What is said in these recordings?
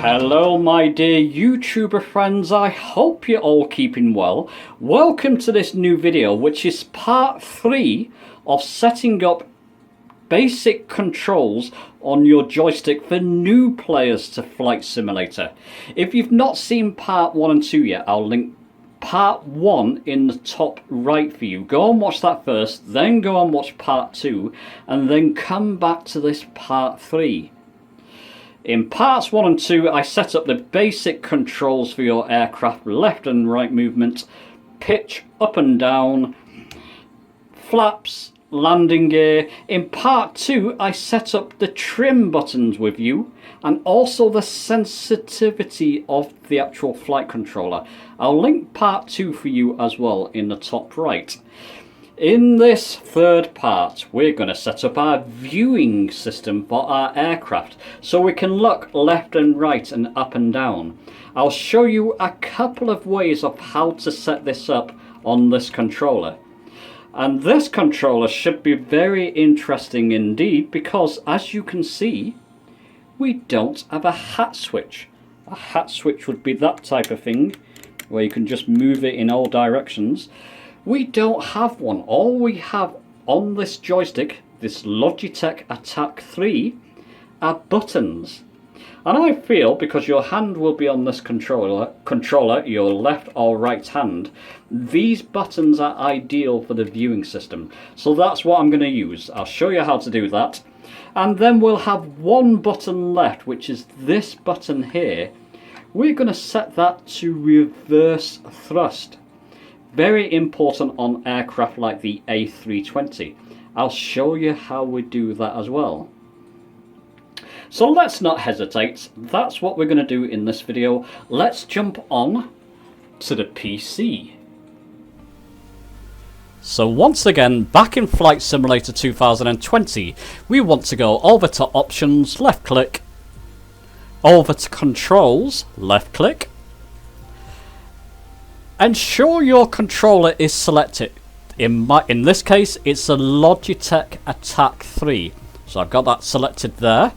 Hello my dear YouTuber friends, I hope you're all keeping well. Welcome to this new video, which is part 3 of setting up basic controls on your joystick for new players to Flight Simulator. If you've not seen part 1 and 2 yet, I'll link part 1 in the top right for you. Go and watch that first, then go and watch part 2, and then come back to this part 3. In parts 1 and 2, I set up the basic controls for your aircraft: left and right movement, pitch, up and down, flaps, landing gear. In part 2, I set up the trim buttons with you and also the sensitivity of the actual flight controller. I'll link part 2 for you as well in the top right. In this third part, we're going to set up our viewing system for our aircraft so we can look left and right and up and down. I'll show you a couple of ways of how to set this up on this controller. And this controller should be very interesting indeed, because as you can see, we don't have a hat switch. A hat switch would be that type of thing where you can just move it in all directions. We don't have one. All we have on this joystick, this Logitech Attack 3, are buttons. And I feel, because your hand will be on this controller, your left or right hand, these buttons are ideal for the viewing system. So that's what I'm going to use. I'll show you how to do that. And then we'll have one button left, which is this button here. We're going to set that to reverse thrust. Very important on aircraft like the A320. I'll show you how we do that as well. So let's not hesitate. That's what we're going to do in this video. Let's jump on to the PC. So once again, back in Flight Simulator 2020, we want to go over to Options, left click, over to Controls, left click. Ensure your controller is selected. In this case, it's a Logitech Attack 3. So I've got that selected there.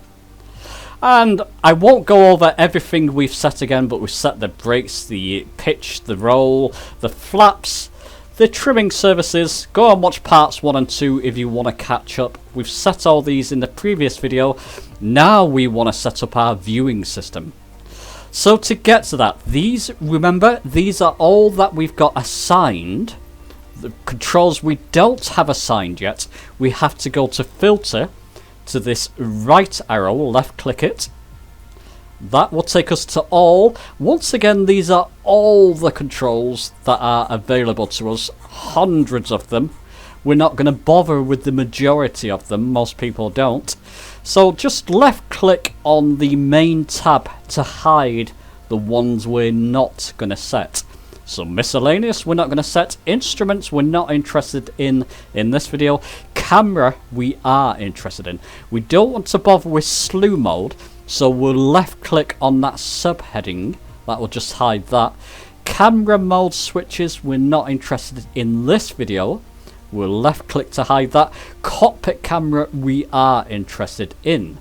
And I won't go over everything we've set again, but we've set the brakes, the pitch, the roll, the flaps, the trimming services. Go and watch parts 1 and 2 if you want to catch up. We've set all these in the previous video. Now we want to set up our viewing system. So to get to that, remember, these are all that we've got assigned. The controls we don't have assigned yet, we have to go to Filter, to this right arrow, left click it. That will take us to all. Once again, these are all the controls that are available to us, hundreds of them. We're not going to bother with the majority of them, most people don't. So just left click on the main tab to hide the ones we're not going to set. So miscellaneous we're not going to set. Instruments we're not interested in this video. Camera we are interested in. We don't want to bother with slew mode, so we'll left click on that subheading. That will just hide that. Camera mode switches we're not interested in this video. We'll left click to hide that. Cockpit camera we are interested in.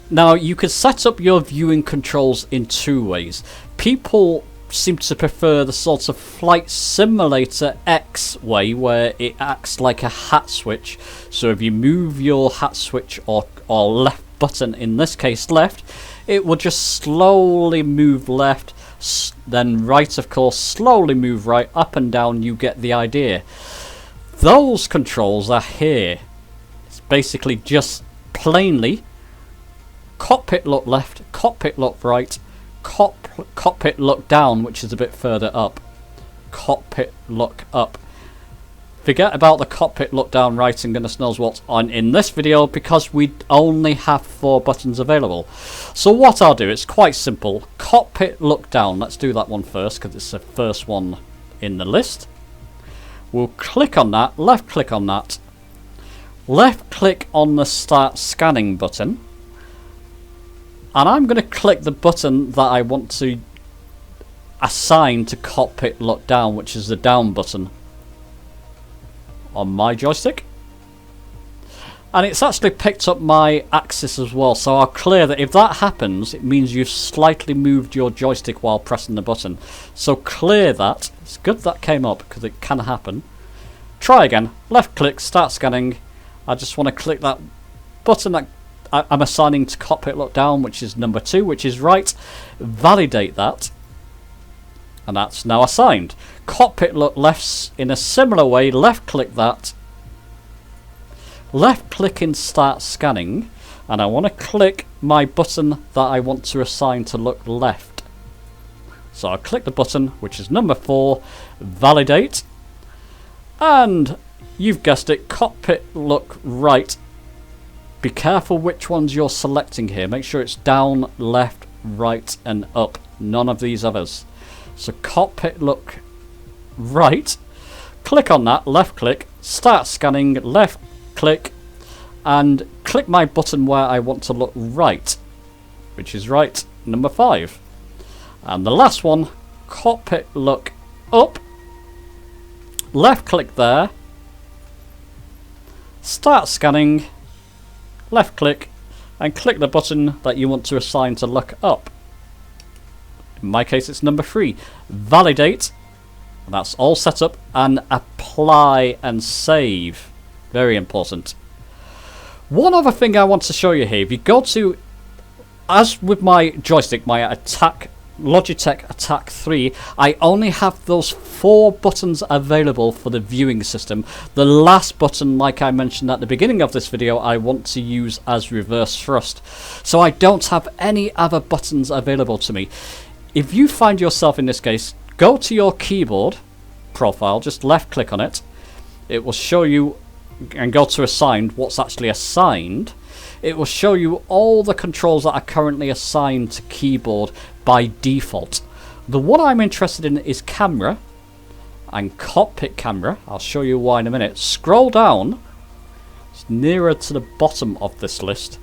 Now you can set up your viewing controls in two ways. People seem to prefer the sort of Flight Simulator X way, where it acts like a hat switch. So if you move your hat switch or left button, in this case left, it will just slowly move left, then right, of course, slowly move right, up and down. You get the idea. Those controls are here. It's basically just plainly cockpit look left, cockpit look right, cockpit look down, which is a bit further up, cockpit look up. Forget about the cockpit look down right and goodness knows what's on in this video, because we only have 4 buttons available. So what I'll do, it's quite simple. Cockpit look down, let's do that one first because it's the first one in the list. We'll click on that, left click on that, left click on the start scanning button, and I'm going to click the button that I want to assign to cockpit look down, which is the down button on my joystick. And it's actually picked up my axis as well, so I'll clear that. If that happens, it means you've slightly moved your joystick while pressing the button. So clear that. It's good that came up, because it can happen. Try again. Left click, start scanning. I just want to click that button that I'm assigning to cockpit look down, which is number 2, which is right. Validate that. And that's now assigned. Cockpit look left in a similar way. Left click that. Left click in start scanning, and I want to click my button that I want to assign to look left. So I'll click the button, which is number 4, validate, and you've guessed it, cockpit look right. Be careful which ones you're selecting here. Make sure it's down, left, right and up, none of these others. So cockpit look right, click on that, left click, start scanning, left click, and click my button where I want to look right, which is right, number 5. And the last one, cockpit look up, left click there, start scanning, left click, and click the button that you want to assign to look up. In my case it's number 3. Validate, and that's all set up, and apply and save. Very important. One other thing I want to show you here, if you go to, as with my joystick, my Logitech Attack 3, I only have those 4 buttons available for the viewing system. The last button, like I mentioned at the beginning of this video, I want to use as reverse thrust. So I don't have any other buttons available to me. If you find yourself in this case, go to your keyboard profile, just left click on it. It will show you, and go to assigned, what's actually assigned. It will show you all the controls that are currently assigned to keyboard by default. The one I'm interested in is camera and cockpit camera. I'll show you why in a minute. Scroll down, it's nearer to the bottom of this list,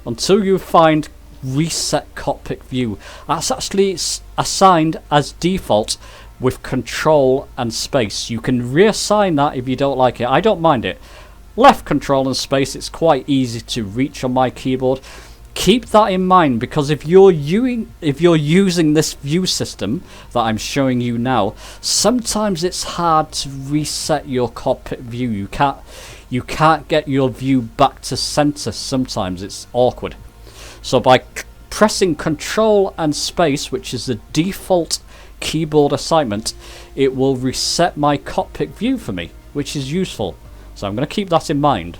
until you find reset cockpit view. That's actually assigned as default with control and space. You can reassign that if you don't like it. I don't mind it. Left control and space, it's quite easy to reach on my keyboard. Keep that in mind, because if you're using this view system that I'm showing you now, sometimes it's hard to reset your cockpit view. You can't get your view back to center. Sometimes it's awkward. So by pressing control and space, which is the default keyboard assignment, it will reset my cockpit view for me, which is useful. So I'm going to keep that in mind.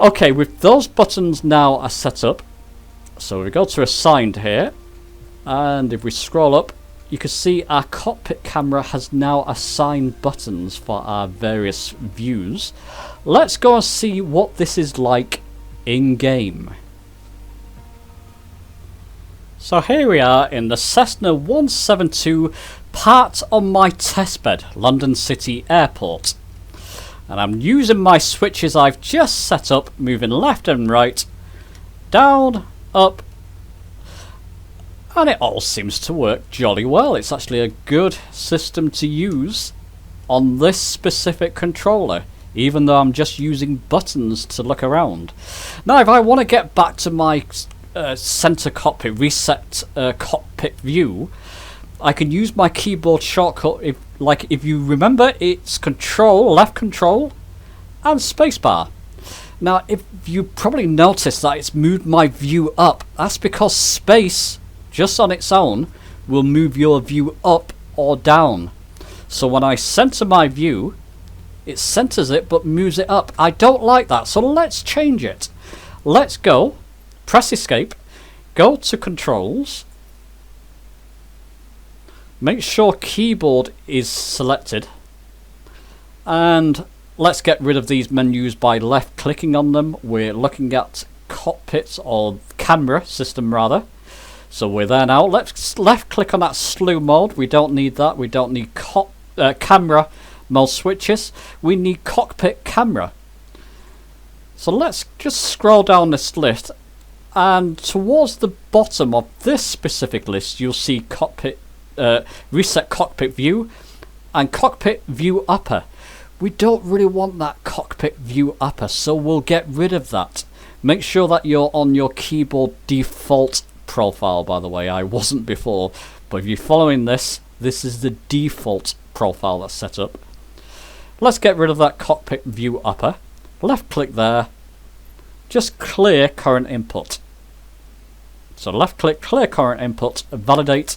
Okay, with those buttons now are set up, so we go to assigned here, and if we scroll up, you can see our cockpit camera has now assigned buttons for our various views. Let's go and see what this is like in game. So here we are in the Cessna 172, parked on my testbed, London City Airport. And I'm using my switches I've just set up, moving left and right, down, up, and it all seems to work jolly well. It's actually a good system to use on this specific controller, even though I'm just using buttons to look around. Now if I want to get back to my center cockpit, reset cockpit view, I can use my keyboard shortcut. If you remember, it's control, left control and spacebar. Now if you probably noticed that it's moved my view up, that's because space just on its own will move your view up or down. So when I center my view, it centers it but moves it up. I don't like that, so let's change it. Let's go, press escape, go to controls, make sure keyboard is selected, and let's get rid of these menus by left clicking on them. We're looking at cockpit or camera system rather. So we're there now. Let's left click on that slew mode. We don't need that. We don't need camera mode switches. We need cockpit camera. So let's just scroll down this list, and towards the bottom of this specific list you'll see cockpit reset cockpit view and cockpit view upper. we don't really want that cockpit view upper, so we'll get rid of that. Make sure that you're on your keyboard default profile, by the way. I wasn't before, but if you're following this, this is the default profile that's set up. Let's get rid of that cockpit view upper. Left click there, just clear current input. So left click, clear current input, validate,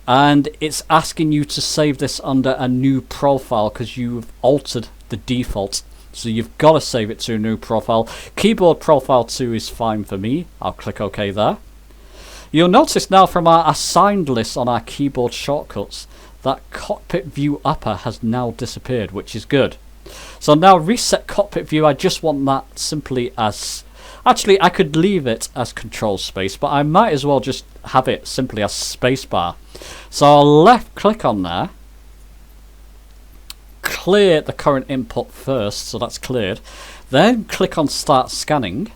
and it's asking you to save this under a new profile because you've altered the default. So you've got to save it to a new profile. Keyboard profile 2 is fine for me. I'll click OK there. You'll notice now from our assigned list on our keyboard shortcuts that cockpit view upper has now disappeared, which is good. So now reset cockpit view, I just want that simply as... Actually, I could leave it as control space, but I might as well just have it simply as spacebar. So I'll left click on there. Clear the current input first, so that's cleared. Then click on start scanning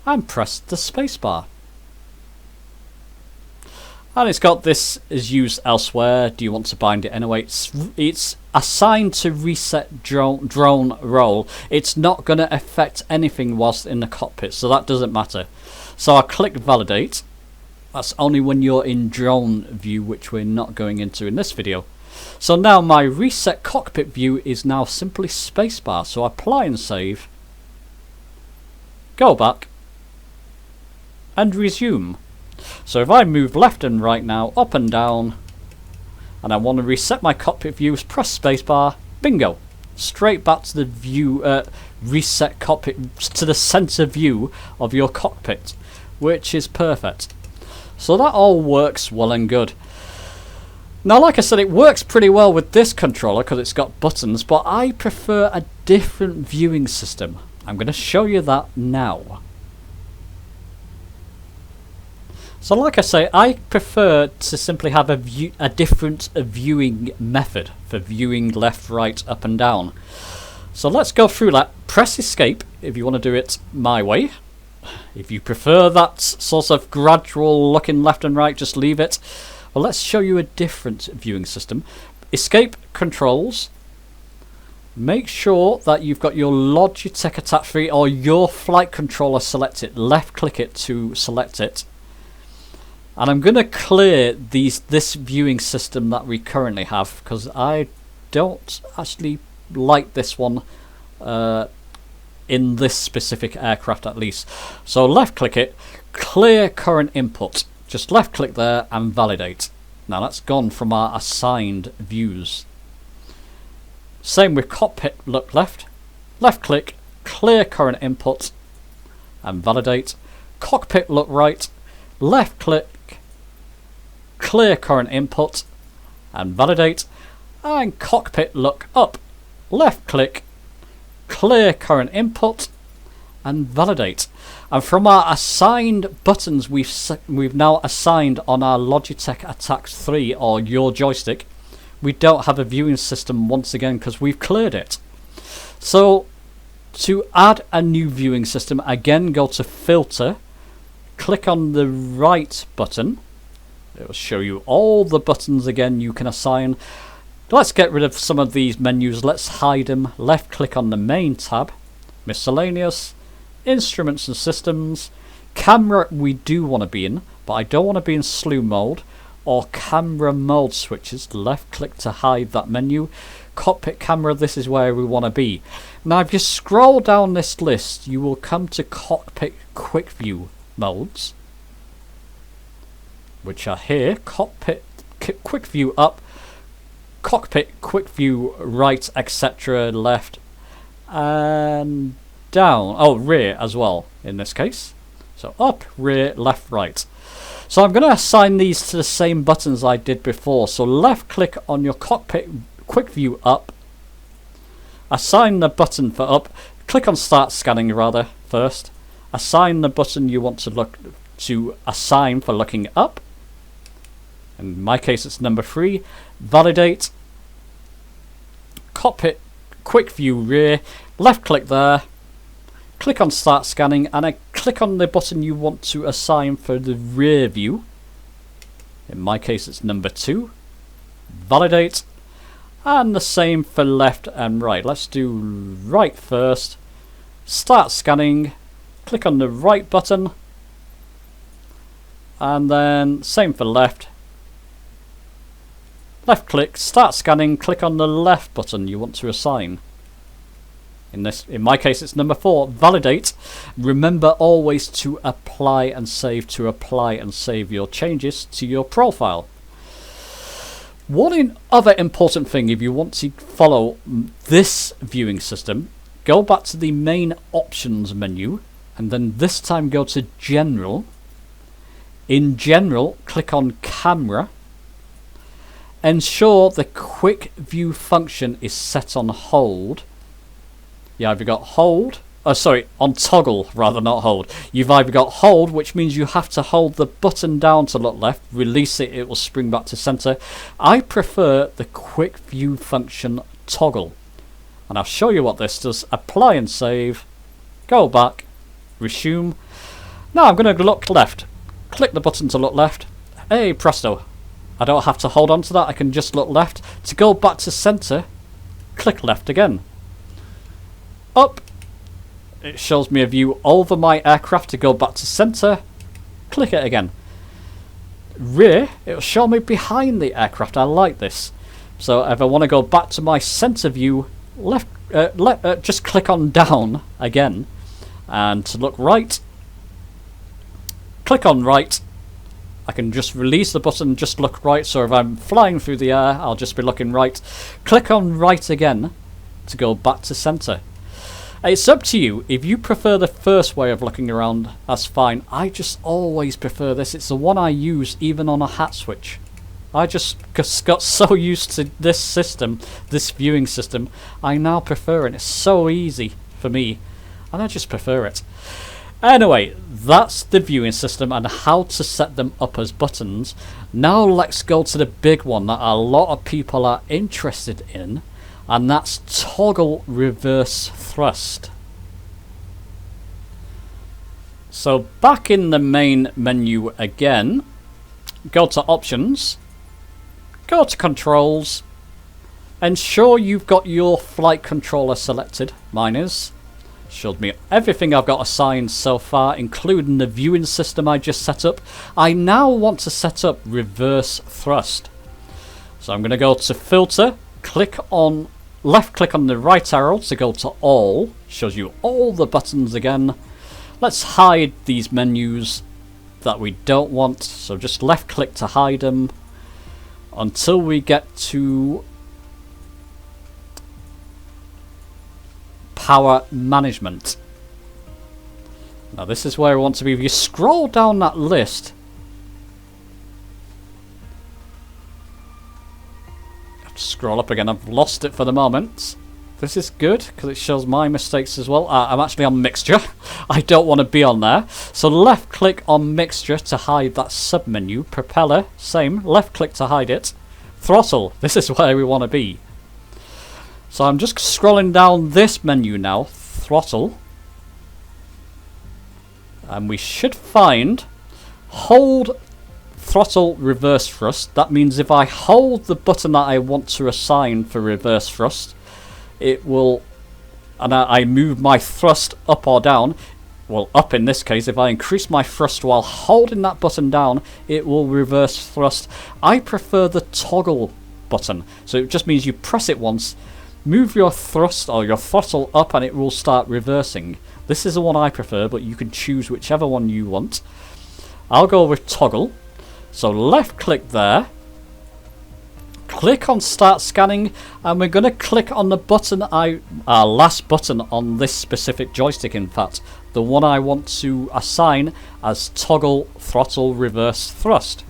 and press the spacebar. And it's got this is used elsewhere. Do you want to bind it anyway? It's assigned to reset drone role. It's not going to affect anything whilst in the cockpit, so that doesn't matter. So I'll click validate. That's only when you're in drone view, which we're not going into in this video. So now my reset cockpit view is now simply spacebar. So apply and save. Go back and resume. So if I move left and right now, up and down, and I want to reset my cockpit views, press spacebar, bingo, straight back to the view, reset cockpit to the center view of your cockpit, which is perfect. So that all works well and good. Now, like I said, it works pretty well with this controller because it's got buttons, but I prefer a different viewing system. I'm going to show you that now. So like I say, I prefer to simply have a different viewing method for viewing left, right, up and down. So let's go through that. Press escape if you want to do it my way. If you prefer that sort of gradual looking left and right, just leave it. Well, let's show you a different viewing system. Escape controls. Make sure that you've got your Logitech Attack 3 or your flight controller selected. Left click it to select it. And I'm going to clear this viewing system that we currently have because I don't actually like this one in this specific aircraft at least. So left click it, clear current input. Just left click there and validate. Now that's gone from our assigned views. Same with cockpit look left. Left click, clear current input and validate. Cockpit look right. Left click, clear current input and validate. And cockpit look up. Left click, clear current input and validate. And from our assigned buttons we've now assigned on our Logitech Attack 3 or your joystick, we don't have a viewing system once again because we've cleared it. So to add a new viewing system, again go to filter, click on the right button. It will show you all the buttons again you can assign. Let's get rid of some of these menus. Let's hide them. Left click on the main tab, miscellaneous, instruments and systems. Camera we do want to be in, but I don't want to be in slew mode or camera mode switches. Left click to hide that menu. Cockpit camera, this is where we want to be. Now if you scroll down this list, you will come to cockpit quick view modes, which are here. Cockpit quick view up, cockpit quick view right, etc., left and down. Oh, rear as well in this case. So up, rear, left, right. So I'm going to assign these to the same buttons I did before. So left click on your cockpit quick view up, assign the button for up, click on start scanning rather first, assign the button you want to assign for looking up. In my case it's number 3. Validate. Cockpit quick view rear. Left click there. Click on start scanning and I click on the button you want to assign for the rear view. In my case it's number 2. Validate. And the same for left and right. Let's do right first. Start scanning. Click on the right button. And then same for left. Left click, start scanning, click on the left button you want to assign. In my case it's number 4, validate. Remember always to apply and save your changes to your profile. One other important thing, if you want to follow this viewing system, go back to the main options menu and then this time go to general. In general, click on camera. Ensure the quick view function is set on hold. You either got hold, on toggle rather, not hold. You've either got hold, which means you have to hold the button down to look left, release it, it will spring back to center. I prefer the quick view function toggle. And I'll show you what this does. Apply and save, go back, resume. Now I'm going to look left. Click the button to look left. Hey presto. I don't have to hold on to that, I can just look left. To go back to center, click left again. Up. It shows me a view over my aircraft. To go back to center, click it again. Rear, it'll show me behind the aircraft. I like this. So if I want to go back to my center view, just click on down again. And to look right, click on right. I can just release the button, just look right. So if I'm flying through the air, I'll just be looking right. Click on right again to go back to center. It's up to you. If you prefer the first way of looking around, that's fine. I just always prefer this. It's the one I use even on a hat switch. I just got so used to this system, this viewing system. I now prefer it. It's so easy for me, and I just prefer it. Anyway, that's the viewing system and how to set them up as buttons. Now let's go to the big one that a lot of people are interested in, and that's toggle reverse thrust. So back in the main menu again, go to options, go to controls, ensure you've got your flight controller selected. Mine is. Showed me everything I've got assigned so far, including the viewing system I just set up. I now want to set up reverse thrust. So I'm going to go to filter, left click on the right arrow to go to all. Shows you all the buttons again. Let's hide these menus that we don't want. So just left click to hide them until we get to power management. Now this is where I want to be. If you scroll down that list, I have to scroll up again. I've lost it for the moment. This is good because it shows my mistakes as well. I'm actually on mixture. I don't want to be on there. So left click on mixture to hide that sub menu. Propeller, same. Left click to hide it. Throttle, this is where we want to be. So I'm just scrolling down this menu now, throttle, and we should find hold throttle reverse thrust. That means if I hold the button that I want to assign for reverse thrust, it will, and I move my thrust up or down, well up in this case, if I increase my thrust while holding that button down, it will reverse thrust. I prefer the toggle button, so it just means you press it once, move your thrust or your throttle up and it will start reversing. This is the one I prefer, but you can choose whichever one you want. I'll go with toggle. So left click there. Click on start scanning and we're going to click on the button last button on this specific joystick, in fact. The one I want to assign as toggle throttle reverse thrust.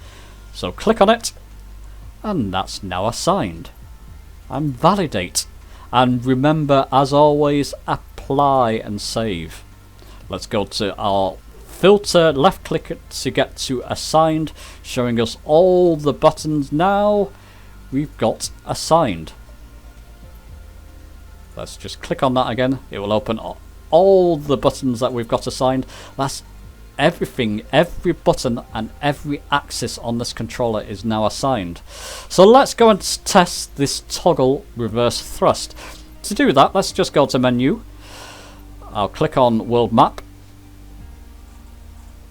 So click on it and that's now assigned. And validate. And remember, as always, apply and save. Let's go to our filter, left click it to get to assigned, showing us all the buttons now we've got assigned. Let's just click on that again. It will open all the buttons that we've got assigned. That's everything, every button and every axis on this controller is now assigned. So let's go and test this toggle reverse thrust. To do that, let's just go to menu. I'll click on world map.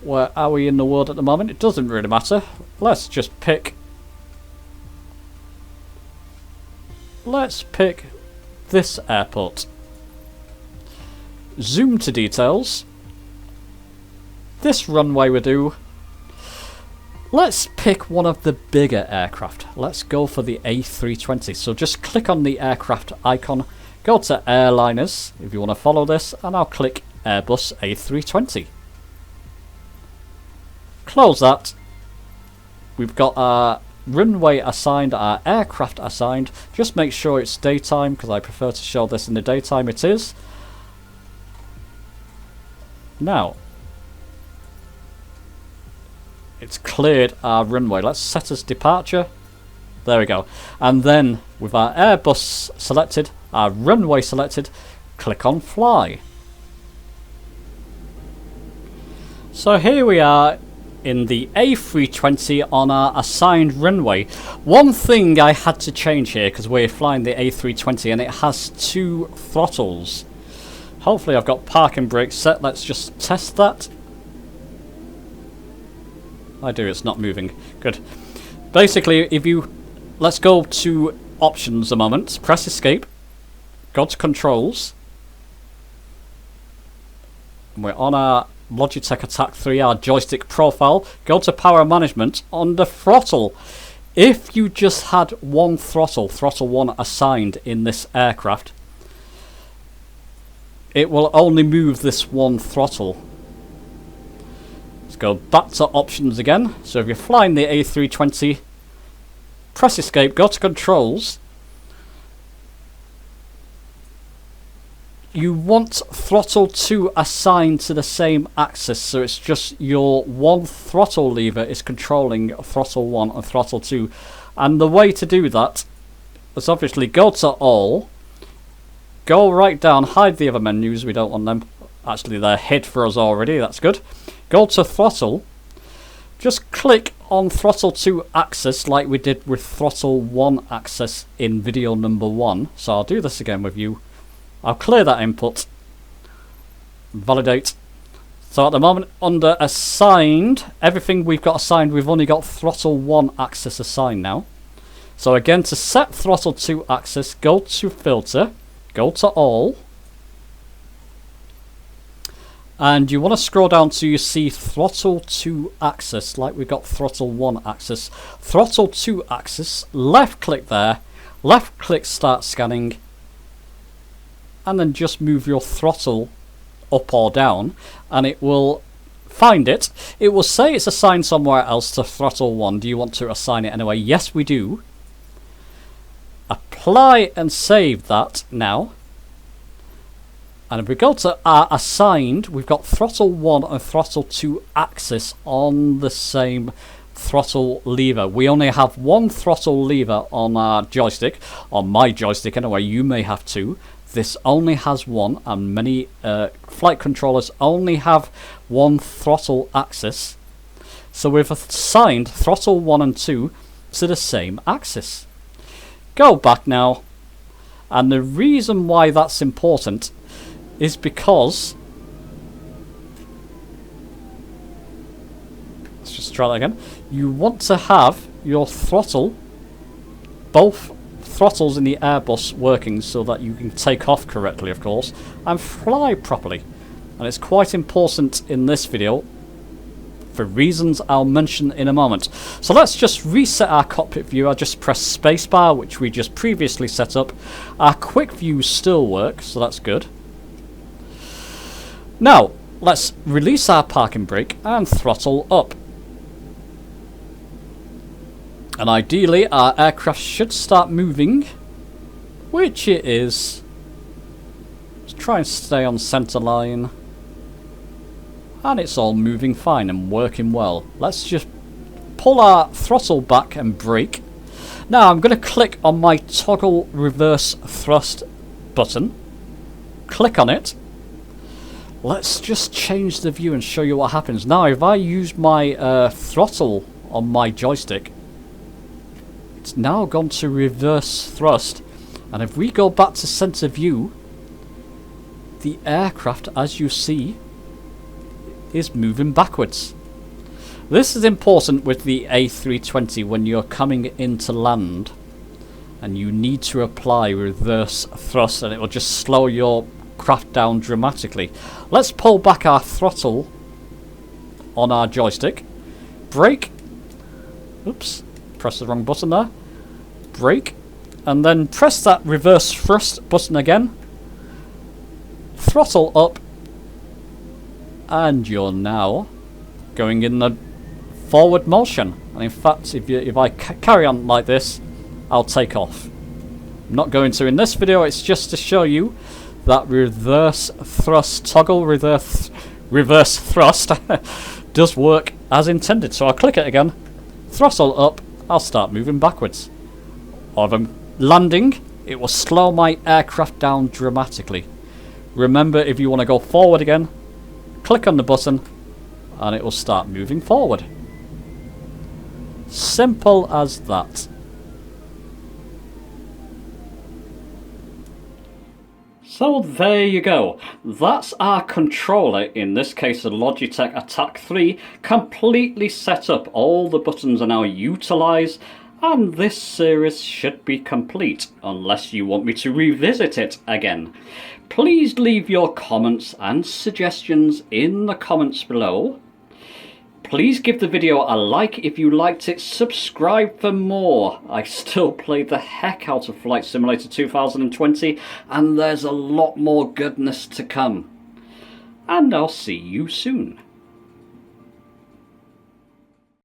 Where are we in the world at the moment? It doesn't really matter. Let's just pick... Let's pick this airport. Zoom to details. This runway we do. Let's pick one of the bigger aircraft. Let's go for the A320. So just click on the aircraft icon. Go to airliners if you want to follow this, and I'll click Airbus A320. Close that. We've got our runway assigned, our aircraft assigned. Just make sure it's daytime, because I prefer to show this in the daytime. It is. Now, it's cleared our runway. Let's set as departure. There we go. And then with our Airbus selected, our runway selected, click on fly. So here we are in the A320 on our assigned runway. One thing I had to change here, because we're flying the A320 and it has 2 throttles. Hopefully I've got parking brakes set. Let's just test that. I do, it's not moving. Good. Basically, if you... Let's go to options a moment. Press escape. Go to controls. We're on our Logitech Attack 3, our joystick profile. Go to power management. On the throttle, if you just had one throttle, throttle 1 assigned in this aircraft, it will only move this one throttle. Let's go back to options again. So if you're flying the A320, press escape, go to controls. You want throttle 2 assigned to the same axis, so it's just your one throttle lever is controlling throttle 1 and throttle 2. And the way to do that is obviously go to all, go right down, hide the other menus, we don't want them. Actually, they're hid for us already, that's good. Go to throttle, just click on throttle 2 axis like we did with throttle 1 axis in video number 1. So I'll do this again with you. I'll clear that input, validate. So at the moment under assigned, everything we've got assigned, we've only got throttle 1 axis assigned now. So again, to set throttle 2 axis, go to filter, go to all, and you want to scroll down to you see throttle 2 axis like we got throttle 1 axis. Throttle 2 axis, left click there, left click start scanning, and then just move your throttle up or down and it will find it. It will say it's assigned somewhere else to throttle 1. Do you want to assign it anyway? Yes, we do. Apply and save that now. And if we go to our assigned, we've got throttle 1 and throttle 2 axis on the same throttle lever. We only have one throttle lever on our joystick, on my joystick anyway. You may have 2. This only has 1, and many flight controllers only have 1 throttle axis. So we've assigned throttle 1 and 2 to the same axis. Go back now, and the reason why that's important is because, let's just try that again. You want to have your throttle, both throttles in the Airbus working so that you can take off correctly, of course, and fly properly. And it's quite important in this video for reasons I'll mention in a moment. So let's just reset our cockpit view. I just press spacebar, which we just previously set up. Our quick view still works, so that's good. Now let's release our parking brake and throttle up. And ideally our aircraft should start moving, which it is. Let's try and stay on centre line. And it's all moving fine and working well. Let's just pull our throttle back and brake. Now I'm going to click on my toggle reverse thrust button. Click on it. let's just change the view and show you what happens. Now, if I use my throttle on my joystick, it's now gone to reverse thrust. And if we go back to center view, the aircraft, as you see, is moving backwards. This is important with the A320 when you're coming into land and you need to apply reverse thrust, and it will just slow your craft down dramatically. Let's pull back our throttle on our joystick. Brake. Oops, press the wrong button there. Brake. And then press that reverse thrust button again. Throttle up. And you're now going in the forward motion. And in fact, if I carry on like this, I'll take off. I'm not going to in this video, it's just to show you that reverse thrust toggle, reverse thrust does work as intended. So I'll click it again, throttle up, I'll start moving backwards. Or if I'm landing, it will slow my aircraft down dramatically. Remember, if you want to go forward again, click on the button and it will start moving forward. Simple as that. So there you go. That's our controller, in this case a Logitech Attack 3, completely set up. All the buttons are now utilised, and this series should be complete, unless you want me to revisit it again. Please leave your comments and suggestions in the comments below. Please give the video a like if you liked it, subscribe for more. I still play the heck out of Flight Simulator 2020, and there's a lot more goodness to come. And I'll see you soon.